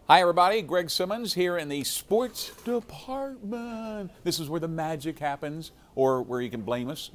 Hi everybody, Greg Simmons here in the sports department. This is where the magic happens, or where you can blame us.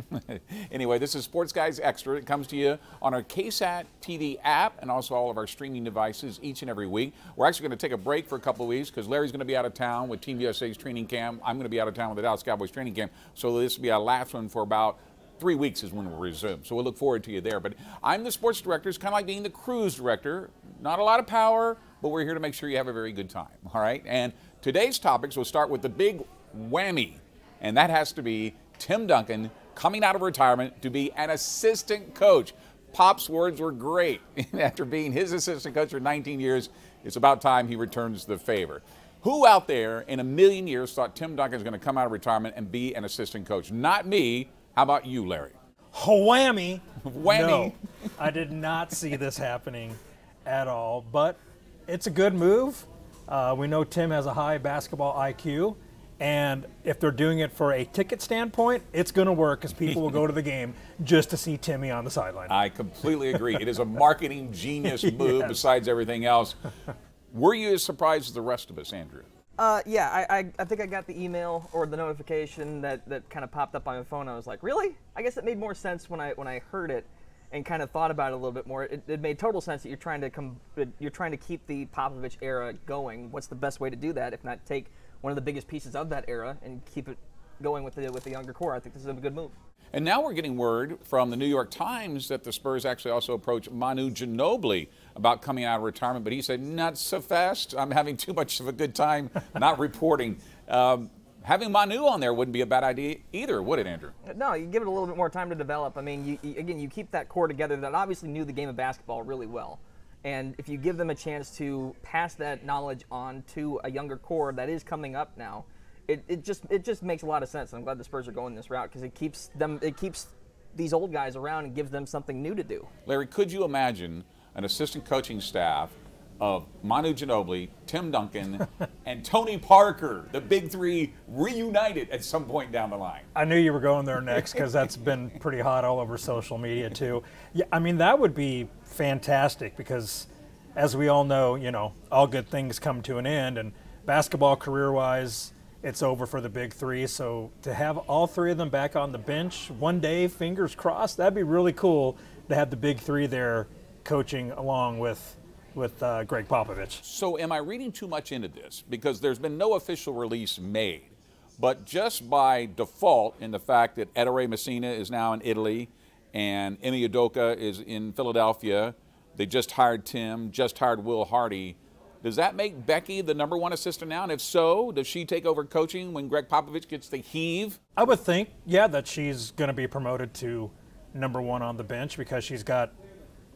Anyway, this is Sports Guys Extra. It comes to you on our KSAT TV app and also all of our streaming devices each and every week. We're actually going to take a break for a couple of weeks because Larry's going to be out of town with Team USA's training camp. I'm going to be out of town with the Dallas Cowboys training camp. So this will be our last one for about 3 weeks is when we'll resume. So we'll look forward to you there. But I'm the sports director. It's kind of like being the cruise director. Not a lot of power, but we're here to make sure you have a very good time. All right? And today's topics will start with the big whammy, and that has to be Tim Duncan coming out of retirement to be an assistant coach. Pop's words were great. After being his assistant coach for 19 years, it's about time he returns the favor. Who out there in a million years thought Tim Duncan is going to come out of retirement and be an assistant coach? Not me. How about you, Larry? Whammy. Whammy. No, I did not see this happening at all, but it's a good move. We know Tim has a high basketball IQ, and if they're doing it for a ticket standpoint, it's going to work because people will go to the game just to see Timmy on the sideline. I completely agree. It is a marketing genius move Yes. besides everything else. Were you as surprised as the rest of us, Andrew? Yeah, I think I got the email or the notification that kind of popped up on my phone. I was like, really? I guess it made more sense when I heard it and kind of thought about it a little bit more. It made total sense that you're trying to keep the Popovich era going. What's the best way to do that if not take one of the biggest pieces of that era and keep it going with the younger core? I think this is a good move. And now we're getting word from the New York Times that the Spurs actually also approached Manu Ginobili about coming out of retirement, but he said, not so fast. I'm having too much of a good time not reporting. Having Manu on there wouldn't be a bad idea either, would it, Andrew? No, you give it a little bit more time to develop. I mean, again, you keep that core together that obviously knew the game of basketball really well. And if you give them a chance to pass that knowledge on to a younger core that is coming up now, it just makes a lot of sense. I'm glad the Spurs are going this route because it keeps these old guys around and gives them something new to do. Larry, could you imagine an assistant coaching staff of Manu Ginobili, Tim Duncan, and Tony Parker, the big three, reunited at some point down the line? I knew you were going there next because that's been pretty hot all over social media too. Yeah, I mean, that would be fantastic because, as we all know, all good things come to an end, and basketball career-wise, it's over for the big three. So to have all three of them back on the bench one day, fingers crossed, that'd be really cool to have the big three there coaching along with Greg Popovich. So am I reading too much into this? Because there's been no official release made. But just by default, in the fact that Ettore Messina is now in Italy and Ime Udoka is in Philadelphia, they just hired Tim, just hired Will Hardy. Does that make Becky the #1 assistant now? And if so, does she take over coaching when Greg Popovich gets the heave? I would think, yeah, that she's going to be promoted to #1 on the bench because she's got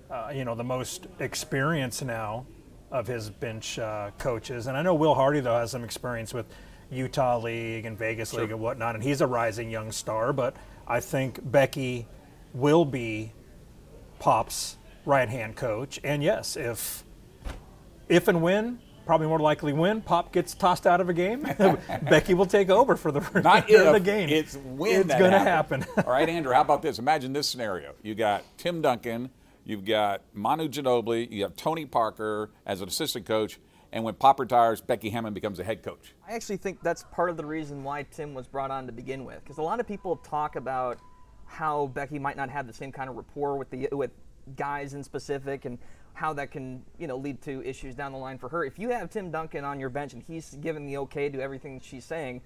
the most experience now of his bench coaches. And I know Will Hardy, though, has some experience with Utah League and Vegas League and whatnot, and he's a rising young star. But I think Becky will be Pop's right-hand coach. And, yes, if and when, probably more likely when, Pop gets tossed out of a game, Becky will take over for the remainder of the game. It's when it's going to happen. All right, Andrew, how about this? Imagine this scenario. You got Tim Duncan, you've got Manu Ginobili, you have Tony Parker as an assistant coach, and when Pop retires, Becky Hammond becomes the head coach. I actually think that's part of the reason why Tim was brought on to begin with, because a lot of people talk about how Becky might not have the same kind of rapport with guys in specific, and how that can lead to issues down the line for her. If you have Tim Duncan on your bench and he's given the okay to everything she's saying,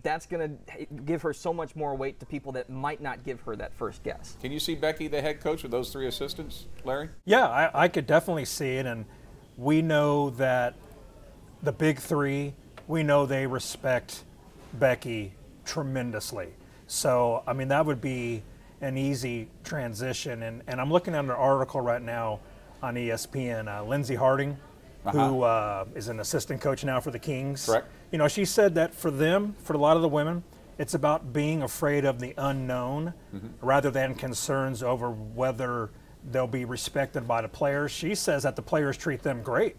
that's going to give her so much more weight to people that might not give her that first guess. Can you see Becky the head coach with those three assistants, Larry? Yeah, I could definitely see it, and we know that the big three, we know they respect Becky tremendously. So, I mean, that would be an easy transition. And I'm looking at an article right now on ESPN. Lindsey Harding, who is an assistant coach now for the Kings. Correct. She said that for them, for a lot of the women, it's about being afraid of the unknown rather than concerns over whether they'll be respected by the players. She says that the players treat them great,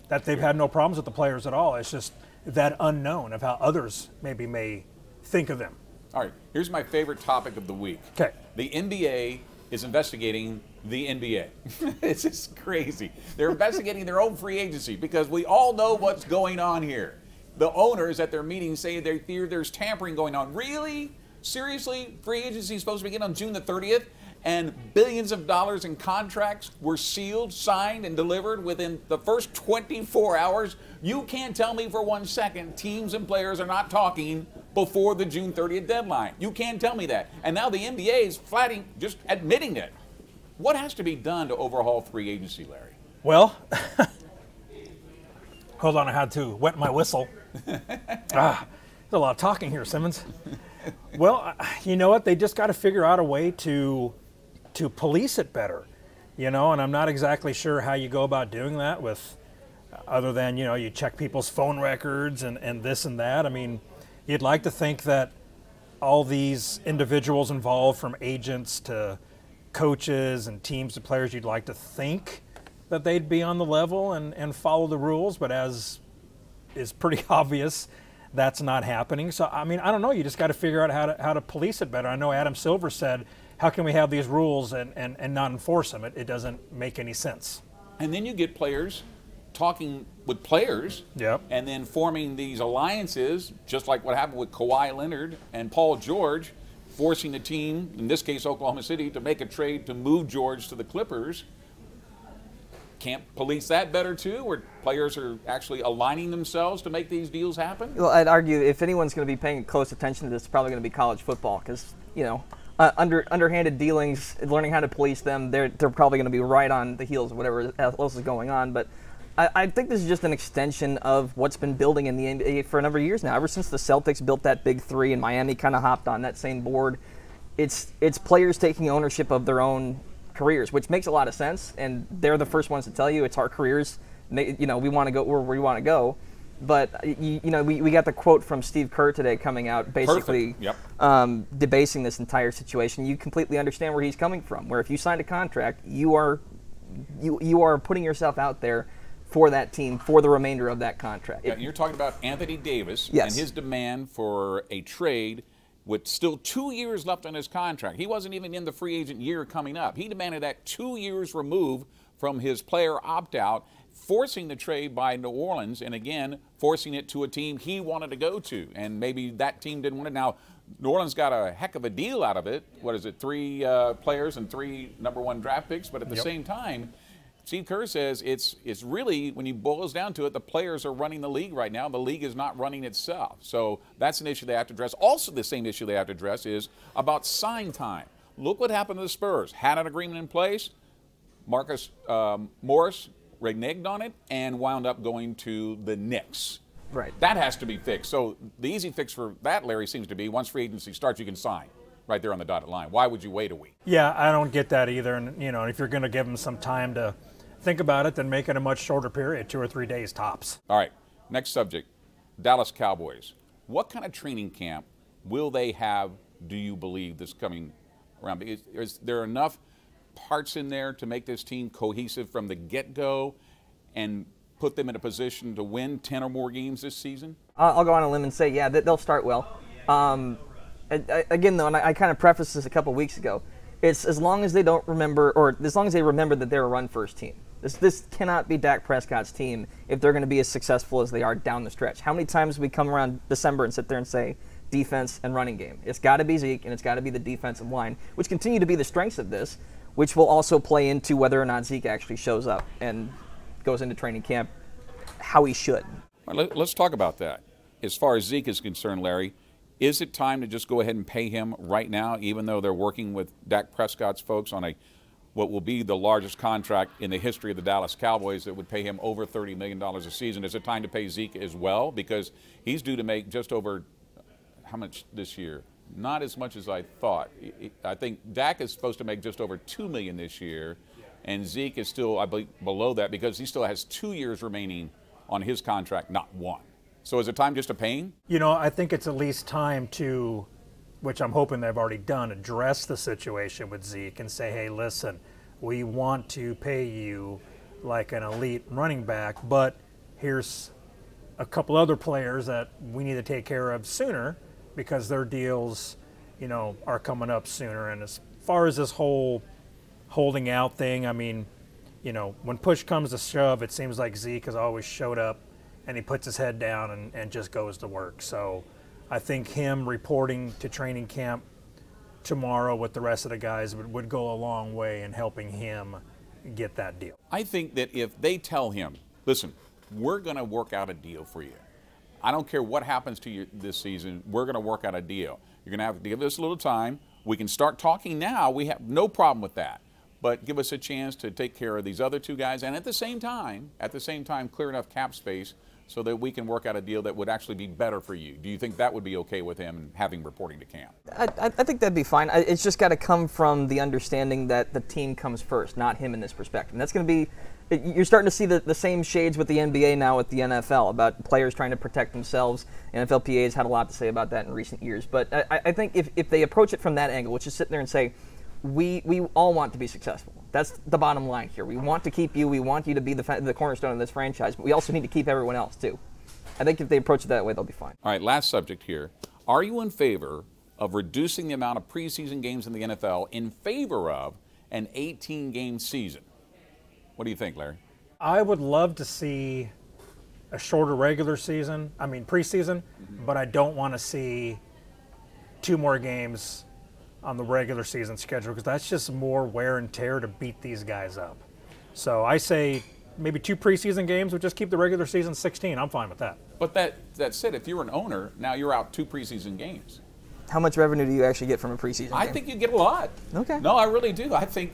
that they've had no problems with the players at all. It's just that unknown of how others maybe may think of them. All right, here's my favorite topic of the week. Okay. The NBA is investigating the NBA. It's just crazy. They're investigating their own free agency because we all know what's going on here. The owners at their meetings say they fear there's tampering going on. Really? Seriously? Free agency is supposed to begin on June the 30th, and billions of dollars in contracts were sealed, signed, and delivered within the first 24 hours? You can't tell me for 1 second teams and players are not talking before the June 30th deadline. You can't tell me that. And now the NBA is flatting, just admitting it. What has to be done to overhaul free agency, Larry? Well, hold on, I had to wet my whistle. There's a lot of talking here, Simmons. Well, you know what? They just got to figure out a way to police it better, you know, and I'm not exactly sure how you go about doing that with, other than, you know, you check people's phone records and this and that. I mean, you'd like to think that all these individuals involved, from agents to coaches and teams to players, you'd like to think that they'd be on the level and follow the rules, but as is pretty obvious, that's not happening. So, I mean, I don't know. You just got to figure out how to police it better. I know Adam Silver said, how can we have these rules and not enforce them? It doesn't make any sense. And then you get players talking with players, yep, and then forming these alliances, just like what happened with Kawhi Leonard and Paul George, forcing the team, in this case Oklahoma City, to make a trade to move George to the Clippers. Can't police that better too, where players are actually aligning themselves to make these deals happen? Well, I'd argue if anyone's going to be paying close attention to this, it's probably going to be college football, because, you know, underhanded dealings, learning how to police them, they're probably going to be right on the heels of whatever else is going on. But I think this is just an extension of what's been building in the NBA for a number of years now. Ever since the Celtics built that big three and Miami kind of hopped on that same board, it's players taking ownership of their own careers, which makes a lot of sense. And they're the first ones to tell you it's our careers. You know, we want to go where we want to go. But, you know, we got the quote from Steve Kerr today coming out, basically debasing this entire situation. You completely understand where he's coming from, where if you signed a contract, you are putting yourself out there for that team for the remainder of that contract. Yeah, you're talking about Anthony Davis, yes, and his demand for a trade with still 2 years left on his contract. He wasn't even in the free agent year coming up. He demanded that 2 years removed from his player opt-out, forcing the trade by New Orleans, and again, forcing it to a team he wanted to go to. And maybe that team didn't want it. Now, New Orleans got a heck of a deal out of it. What is it, 3 players and 3 #1 draft picks? But at the same time, Steve Kerr says it's really, when you boils down to it, the players are running the league right now. The league is not running itself. So that's an issue they have to address. Also, the same issue they have to address is about sign time. Look what happened to the Spurs. Had an agreement in place. Marcus Morris reneged on it and wound up going to the Knicks. Right. That has to be fixed. So the easy fix for that, Larry, seems to be once free agency starts, you can sign right there on the dotted line. Why would you wait a week? Yeah, I don't get that either. And, you know, if you're going to give them some time to think about it, then make it a much shorter period, 2 or 3 days tops. All right, next subject, Dallas Cowboys. What kind of training camp will they have, do you believe, this coming around? Is there enough parts in there to make this team cohesive from the get-go and put them in a position to win 10 or more games this season? I'll go on a limb and say, yeah, they'll start well. Again, though, and I kind of prefaced this a couple weeks ago, it's as long as they don't remember, or as long as they remember that they're a run-first team. This cannot be Dak Prescott's team if they're going to be as successful as they are down the stretch. How many times do we come around December and sit there and say defense and running game? It's got to be Zeke, and it's got to be the defensive line, which continue to be the strengths of this, which will also play into whether or not Zeke actually shows up and goes into training camp how he should. All right, let's talk about that. As far as Zeke is concerned, Larry, is it time to just go ahead and pay him right now, even though they're working with Dak Prescott's folks on what will be the largest contract in the history of the Dallas Cowboys that would pay him over $30 million a season? Is it time to pay Zeke as well? Because he's due to make just over, how much this year? Not as much as I thought. I think Dak is supposed to make just over $2 million this year, and Zeke is still, I believe, below that because he still has 2 years remaining on his contract, not 1. So is it time just to pay him? You know, I think it's at least time to, which I'm hoping they've already done, address the situation with Zeke and say, hey, listen, we want to pay you like an elite running back, but here's a couple other players that we need to take care of sooner because their deals, you know, are coming up sooner. And as far as this whole holding out thing. I mean, you know, when push comes to shove, it seems like Zeke has always showed up and he puts his head down and just goes to work. So I think him reporting to training camp tomorrow with the rest of the guys would go a long way in helping him get that deal. I think that if they tell him, listen, we're going to work out a deal for you. I don't care what happens to you this season, we're going to work out a deal. You're going to have to give us a little time. We can start talking now. We have no problem with that. But give us a chance to take care of these other two guys, and at the same time, clear enough cap space so that we can work out a deal that would actually be better for you. Do you think that would be okay with him and having reporting to camp? I think that'd be fine. It's just got to come from the understanding that the team comes first, not him in this perspective. And that's going to be, you're starting to see the same shades with the NBA now with the NFL about players trying to protect themselves. NFLPA has had a lot to say about that in recent years. But I think if they approach it from that angle, which is sit there and say, we all want to be successful. That's the bottom line here. We want to keep you. We want you to be the cornerstone of this franchise. But we also need to keep everyone else, too. I think if they approach it that way, they'll be fine. All right, last subject here. Are you in favor of reducing the amount of preseason games in the NFL in favor of an 18-game season? What do you think, Larry? I would love to see a shorter regular season, preseason, but I don't want to see 2 more games on the regular season schedule because that's just more wear and tear to beat these guys up. So I say maybe 2 preseason games would just keep the regular season 16. I'm fine with that. But that said, if you're an owner, now you're out 2 preseason games. How much revenue do you actually get from a preseason game? I think you get a lot. Okay. No, I really do. I think,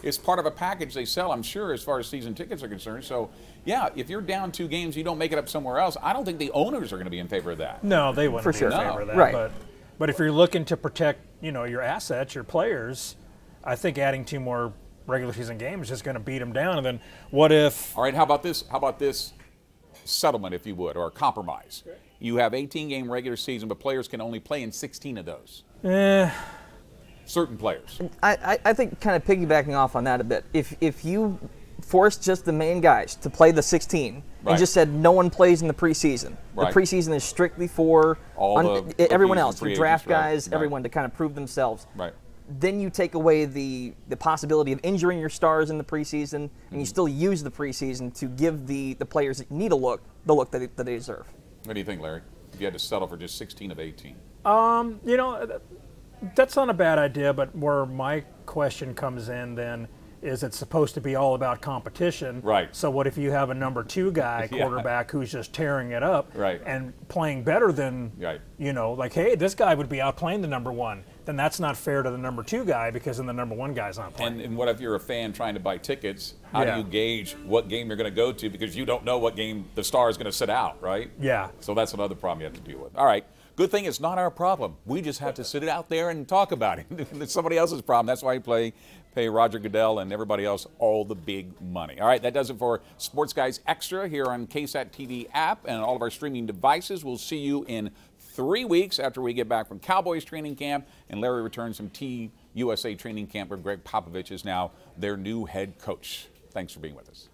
it's part of a package they sell, I'm sure, as far as season tickets are concerned. So, yeah, if you're down 2 games, you don't make it up somewhere else. I don't think the owners are going to be in favor of that. No, they wouldn't For sure. be in favor of that. Right. But if you're looking to protect, your assets, your players, I think adding 2 more regular season games is just going to beat them down. And then what if? All right, how about this? How about this settlement, if you would, or a compromise? You have 18-game regular season, but players can only play in 16 of those. Certain players. I think kind of piggybacking off on that a bit, if you forced just the main guys to play the 16 and just said no one plays in the preseason. Right. The preseason is strictly for everyone else, free draft agents, guys, right. everyone to kind of prove themselves. Right. Then you take away the possibility of injuring your stars in the preseason, and you still use the preseason to give the players that need the look that they deserve. What do you think, Larry? If you had to settle for just 16 of 18? That's not a bad idea, but where my question comes in then is it's supposed to be all about competition. Right. So what if you have a number 2 guy quarterback who's just tearing it up and playing better than, like, hey, this guy would be outplaying the number 1. Then that's not fair to the number 2 guy because then the number 1 guy's not playing. And what if you're a fan trying to buy tickets? How do you gauge what game you're going to go to because you don't know what game the star is going to sit out, right? Yeah. So that's another problem you have to deal with. All right. Good thing it's not our problem. We just have to sit it out there and talk about it. It's somebody else's problem. That's why you pay Roger Goodell and everybody else all the big money. All right, that does it for Sports Guys Extra here on KSAT TV app and all of our streaming devices. We'll see you in 3 weeks after we get back from Cowboys training camp and Larry returns from Team USA training camp where Greg Popovich is now their new head coach. Thanks for being with us.